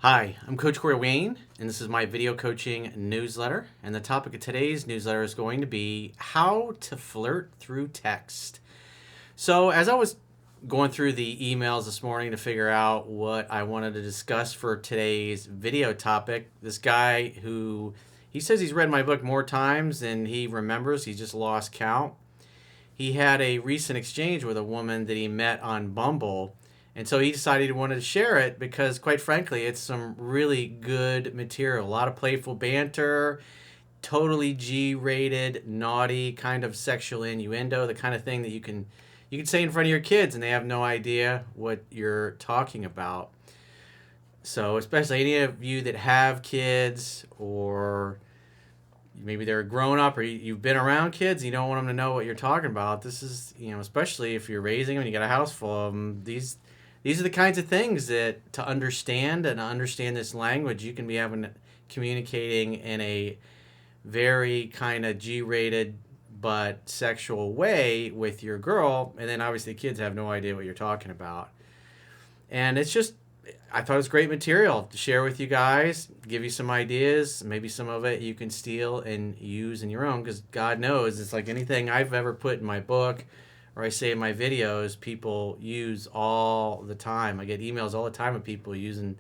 Hi, I'm Coach Corey Wayne, and this is my video coaching newsletter. And the topic of today's newsletter is going to be how to flirt through text. So, as I was going through the emails this morning to figure out what I wanted to discuss for today's video topic, this guy who he says he's read my book more times than he remembers, he just lost count. He had a recent exchange with a woman that he met on Bumble. And so he decided he wanted to share it because, quite frankly, it's some really good material. A lot of playful banter, totally G-rated, naughty kind of sexual innuendo, the kind of thing that you can say in front of your kids and they have no idea what you're talking about. So especially any of you that have kids, or maybe they're grown up, or you've been around kids, you don't want them to know what you're talking about. This is, especially if you're raising them and you got a house full of them, these are the kinds of things that to understand this language, you can be communicating in a very kind of G-rated but sexual way with your girl, and then obviously kids have no idea what you're talking about. And it's just, I thought it was great material to share with you guys, give you some ideas. Maybe some of it you can steal and use in your own, because God knows it's like anything I've ever put in my book or I say in my videos, people use all the time. I get emails all the time of people using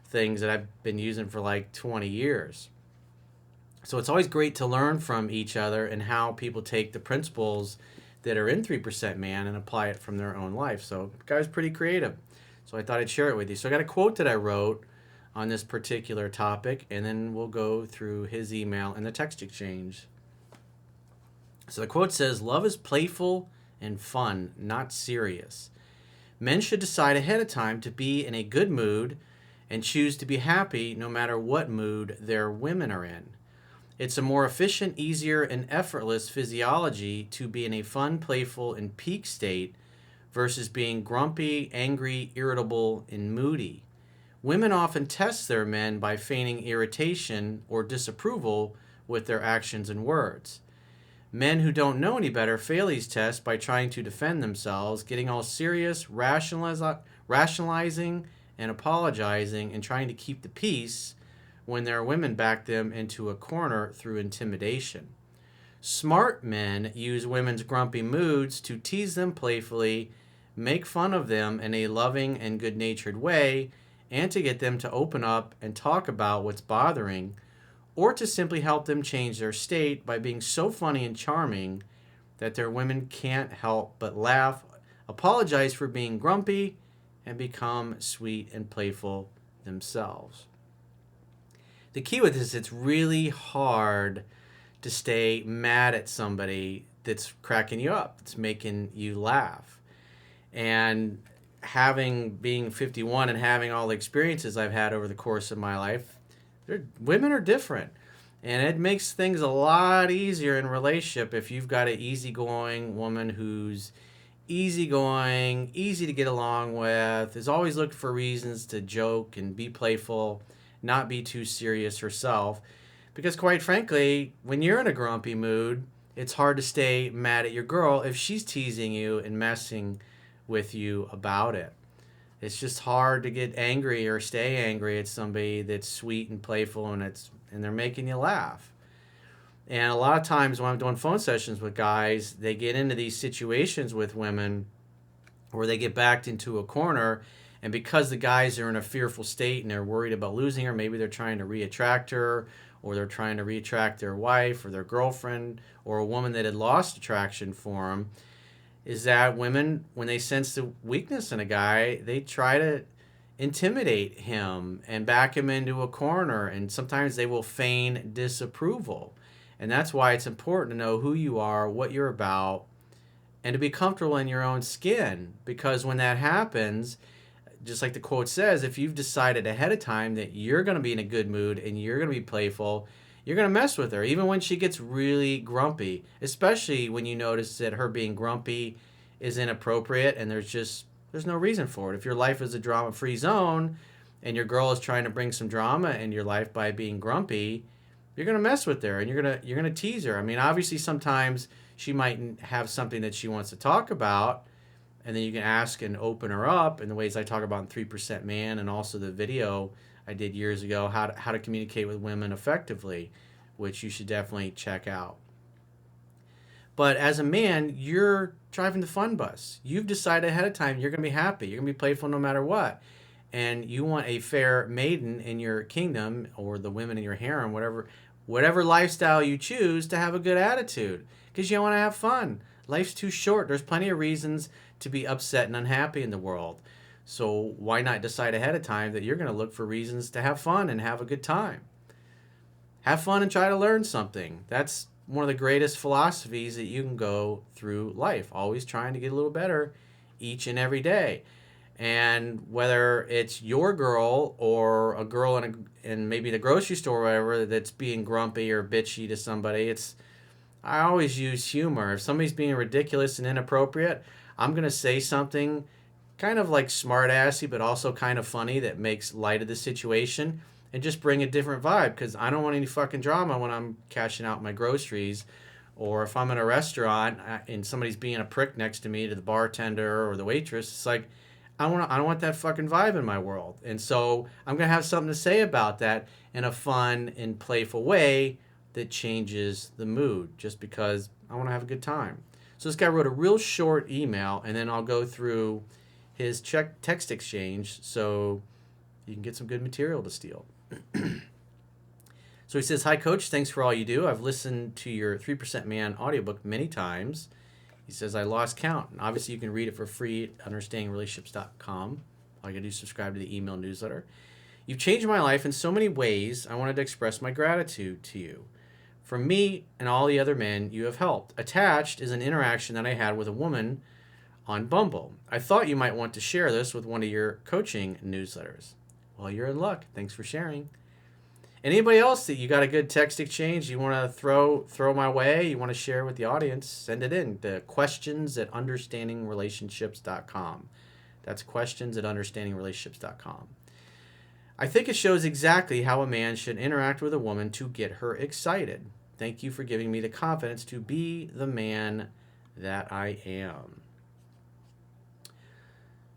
things that I've been using for like 20 years. So it's always great to learn from each other and how people take the principles that are in 3% Man and apply it from their own life. So the guy's pretty creative. So I thought I'd share it with you. So I got a quote that I wrote on this particular topic, and then we'll go through his email and the text exchange. So the quote says, "Love is playful and fun, not serious. Men should decide ahead of time to be in a good mood and choose to be happy no matter what mood their women are in. It's a more efficient, easier, and effortless physiology to be in a fun, playful, and peak state versus being grumpy, angry, irritable, and moody. Women often test their men by feigning irritation or disapproval with their actions and words. Men who don't know any better fail these tests by trying to defend themselves, getting all serious, rationalizing, and apologizing, and trying to keep the peace when their women back them into a corner through intimidation. Smart men use women's grumpy moods to tease them playfully, make fun of them in a loving and good-natured way, and to get them to open up and talk about what's bothering, or to simply help them change their state by being so funny and charming that their women can't help but laugh, apologize for being grumpy, and become sweet and playful themselves." The key with this, it's really hard to stay mad at somebody that's cracking you up, that's making you laugh. And being 51 and having all the experiences I've had over the course of my life, women are different, and it makes things a lot easier in a relationship if you've got an easygoing woman who's easygoing, easy to get along with, is always looking for reasons to joke and be playful, not be too serious herself. Because quite frankly, when you're in a grumpy mood, it's hard to stay mad at your girl if she's teasing you and messing with you about it. It's just hard to get angry or stay angry at somebody that's sweet and playful and they're making you laugh. And a lot of times when I'm doing phone sessions with guys, they get into these situations with women where they get backed into a corner, and because the guys are in a fearful state and they're worried about losing her, maybe they're trying to reattract her, or they're trying to reattract their wife or their girlfriend or a woman that had lost attraction for them, is that women, when they sense the weakness in a guy, they try to intimidate him and back him into a corner, and sometimes they will feign disapproval. And that's why it's important to know who you are, what you're about, and to be comfortable in your own skin. Because when that happens, just like the quote says, if you've decided ahead of time that you're going to be in a good mood and you're going to be playful, you're going to mess with her, even when she gets really grumpy, especially when you notice that her being grumpy is inappropriate and there's no reason for it. If your life is a drama-free zone and your girl is trying to bring some drama in your life by being grumpy, you're going to mess with her and you're going to tease her. I mean, obviously sometimes she might have something that she wants to talk about, and then you can ask and open her up in the ways I talk about in 3% Man, and also the video I did years ago, how to communicate with women effectively, which you should definitely check out. But as a man, you're driving the fun bus. You've decided ahead of time you're going to be happy. You're going to be playful no matter what. And you want a fair maiden in your kingdom, or the women in your harem, whatever lifestyle you choose, to have a good attitude, because you want to have fun. Life's too short. There's plenty of reasons to be upset and unhappy in the world. So why not decide ahead of time that you're going to look for reasons to have fun and have a good time? Have fun and try to learn something. That's one of the greatest philosophies that you can go through life. Always trying to get a little better each and every day. And whether it's your girl or a girl in maybe the grocery store or whatever that's being grumpy or bitchy to somebody, I always use humor. If somebody's being ridiculous and inappropriate, I'm going to say something kind of like smart-assy, but also kind of funny, that makes light of the situation and just bring a different vibe, because I don't want any fucking drama when I'm cashing out my groceries, or if I'm in a restaurant and somebody's being a prick next to me, to the bartender or the waitress. It's like, I don't want that fucking vibe in my world. And so I'm going to have something to say about that in a fun and playful way that changes the mood, just because I want to have a good time. So this guy wrote a real short email, and then I'll go through his text exchange so you can get some good material to steal. So he says, "Hi, Coach. Thanks for all you do. I've listened to your 3% Man audiobook many times." He says, "I lost count." And obviously, you can read it for free at understandingrelationships.com. All you got to do is subscribe to the email newsletter. "You've changed my life in so many ways. I wanted to express my gratitude to you. From me and all the other men you have helped. Attached is an interaction that I had with a woman on Bumble. I thought you might want to share this with one of your coaching newsletters." Well, you're in luck. Thanks for sharing. Anybody else that you got a good text exchange you want to throw my way, you want to share with the audience, send it in to questions@understandingrelationships.com. That's questions@understandingrelationships.com. "I think it shows exactly how a man should interact with a woman to get her excited. Thank you for giving me the confidence to be the man that I am."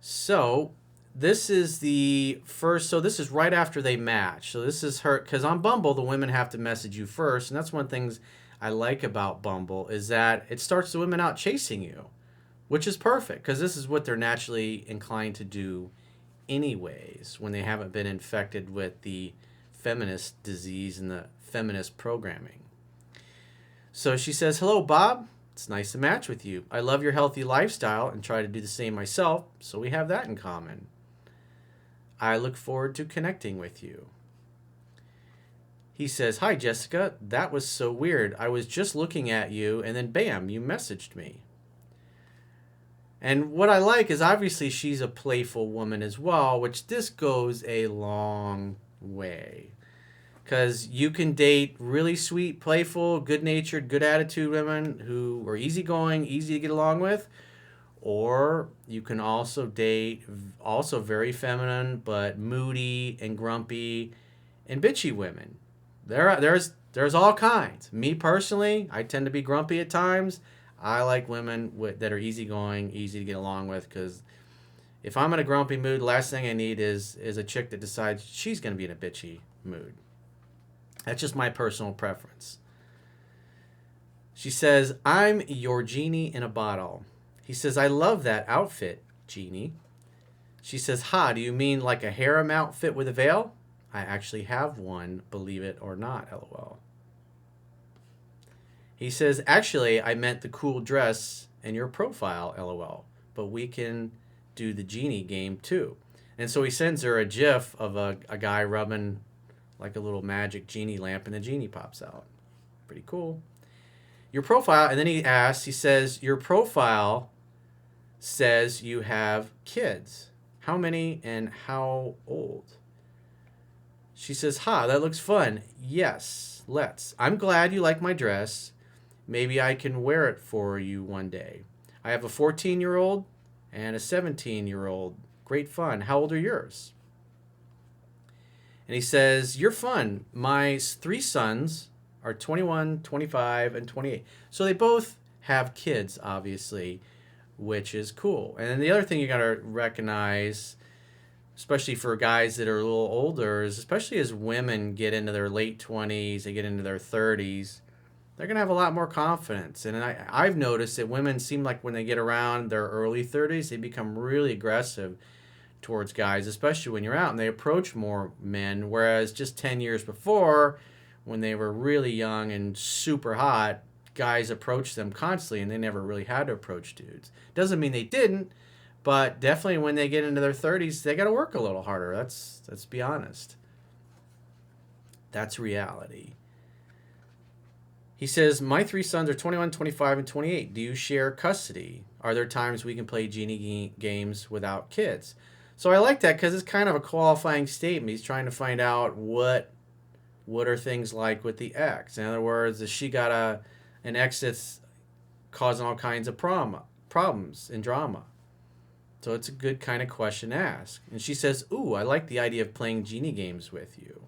So this is the first, so this is right after they match. So this is her, because on Bumble, the women have to message you first. And that's one of the things I like about Bumble, is that it starts the women out chasing you, which is perfect, because this is what they're naturally inclined to do anyways, when they haven't been infected with the feminist disease and the feminist programming. So she says, "Hello, Bob. It's nice to match with you. I love your healthy lifestyle and try to do the same myself, so we have that in common. I look forward to connecting with you." He says, "Hi, Jessica. That was so weird. I was just looking at you, and then bam, you messaged me." And what I like is, obviously she's a playful woman as well, which this goes a long way. Because you can date really sweet, playful, good-natured, good attitude women who are easygoing, easy to get along with. Or you can also date also very feminine, but moody and grumpy and bitchy women. There's all kinds. Me personally, I tend to be grumpy at times. I like women that are easygoing, easy to get along with, because if I'm in a grumpy mood, the last thing I need is a chick that decides she's going to be in a bitchy mood. That's just my personal preference. She says, "I'm your genie in a bottle." He says, "I love that outfit, Genie." She says, "Ha, do you mean like a harem outfit with a veil? I actually have one, believe it or not, LOL." He says, "Actually, I meant the cool dress and your profile, LOL. But we can do the genie game too." And so he sends her a gif of a guy rubbing like a little magic genie lamp, and the genie pops out. Pretty cool. "Your profile," and then he says, "Your profile says you have kids. How many and how old?" She says, "Ha, that looks fun. Yes, let's. I'm glad you like my dress. Maybe I can wear it for you one day. I have a 14-year-old and a 17-year-old. Great fun. How old are yours?" And he says, "You're fun. My 3 sons are 21, 25, and 28. So they both have kids, obviously, which is cool. And then the other thing you got to recognize especially for guys that are a little older, is especially as women get into their late 20s, they get into their 30s, they're going to have a lot more confidence. And I've noticed that women seem like when they get around their early 30s, they become really aggressive towards guys, especially when you're out, and they approach more men. Whereas just 10 years before, when they were really young and super hot, guys approached them constantly and they never really had to approach dudes. Doesn't mean they didn't, but definitely when they get into their 30s, they got to work a little harder. Let's be honest. That's reality. He says, my three sons are 21, 25, and 28. Do you share custody? Are there times we can play genie games without kids? So I like that because it's kind of a qualifying statement. He's trying to find out what are things like with the ex. In other words, has she got an ex that's causing all kinds of problems and drama? So it's a good kind of question to ask. And she says, ooh, I like the idea of playing genie games with you.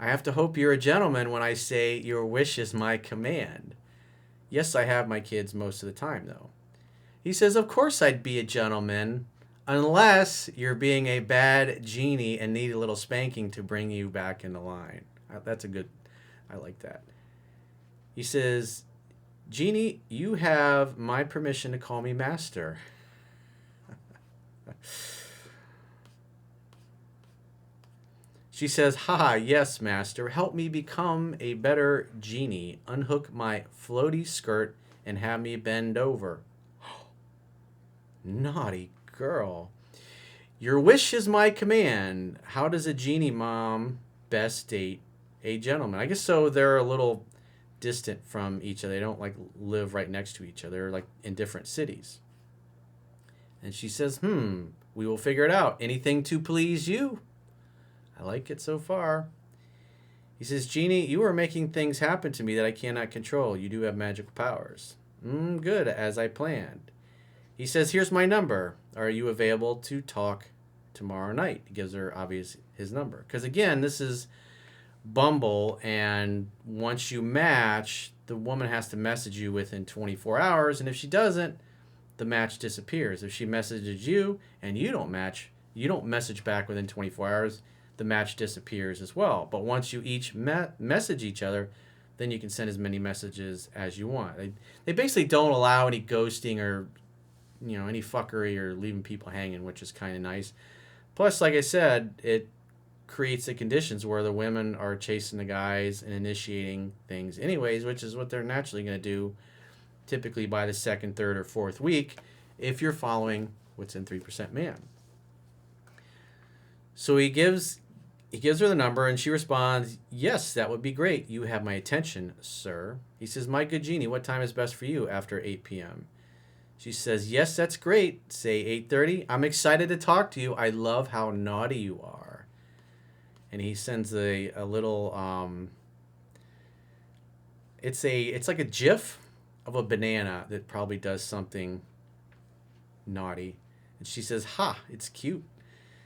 I have to hope you're a gentleman when I say your wish is my command. Yes, I have my kids most of the time, though. He says, of course I'd be a gentleman, unless you're being a bad genie and need a little spanking to bring you back into line. That's a good, I like that. He says, Genie, you have my permission to call me master. She says, haha, yes, master. Help me become a better genie. Unhook my floaty skirt and have me bend over. Naughty girl. Your wish is my command. How does a genie mom best date a gentleman? I guess so they're a little distant from each other. They don't like live right next to each other. They're like in different cities. And she says, we will figure it out. Anything to please you. I like it so far. He says, Genie, you are making things happen to me that I cannot control. You do have magical powers. Good, as I planned. He says, here's my number. Are you available to talk tomorrow night? He gives her, obviously, his number. Because, again, this is Bumble, and once you match, the woman has to message you within 24 hours, and if she doesn't, the match disappears. If she messages you and you don't match, you don't message back within 24 hours, the match disappears as well. But once you each message each other, then you can send as many messages as you want. They basically don't allow any ghosting or any fuckery or leaving people hanging, which is kind of nice. Plus, like I said, it creates the conditions where the women are chasing the guys and initiating things anyways, which is what they're naturally going to do typically by the second, third, or fourth week if you're following what's in 3% Man. So he gives her the number, and she responds, yes, that would be great. You have my attention, sir. He says, my good genie, what time is best for you after 8 p.m.? She says, yes, that's great. Say 8:30. I'm excited to talk to you. I love how naughty you are. And he sends a little, it's like a GIF of a banana that probably does something naughty. And she says, ha, it's cute.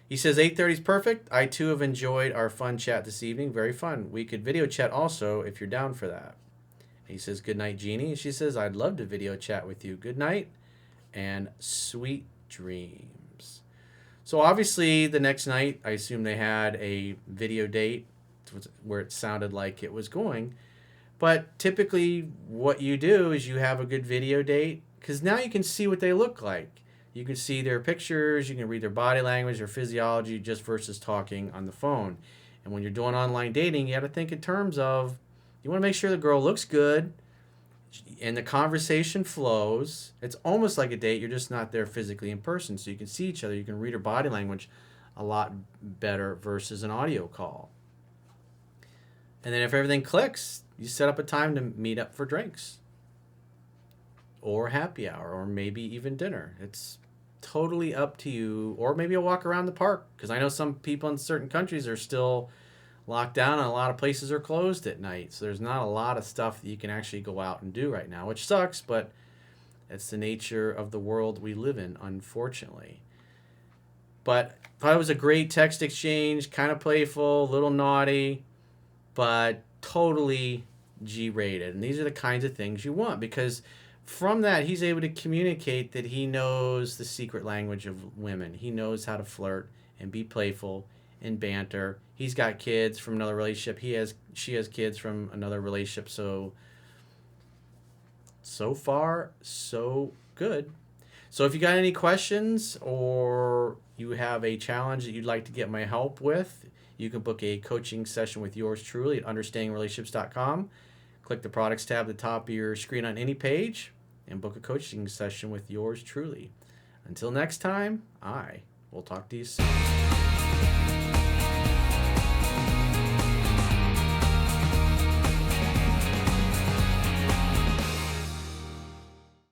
He says 8:30 is perfect. I too have enjoyed our fun chat this evening. Very fun. We could video chat also if you're down for that. He says, good night, Jeannie. And she says, I'd love to video chat with you. Good night and sweet dreams. So obviously the next night, I assume they had a video date where it sounded like it was going. But typically what you do is you have a good video date because now you can see what they look like. You can see their pictures, you can read their body language, their physiology, just versus talking on the phone. And when you're doing online dating, you got to think in terms of, you want to make sure the girl looks good and the conversation flows. It's almost like a date, you're just not there physically in person. So you can see each other, you can read her body language a lot better versus an audio call. And then if everything clicks, you set up a time to meet up for drinks or happy hour or maybe even dinner. It's totally up to you. Or maybe a walk around the park, because I know some people in certain countries are still locked down and a lot of places are closed at night. So there's not a lot of stuff that you can actually go out and do right now, which sucks, but it's the nature of the world we live in, unfortunately. But I thought it was a great text exchange, kind of playful, a little naughty, but totally G-rated. And these are the kinds of things you want, because from that, he's able to communicate that he knows the secret language of women. He knows how to flirt and be playful and banter. He's got kids from another relationship. She has kids from another relationship. So far so good. So if you got any questions or you have a challenge that you'd like to get my help with, you can book a coaching session with yours truly at understandingrelationships.com. Click the products tab at the top of your screen on any page and book a coaching session with yours truly. Until next time, I will talk to you soon.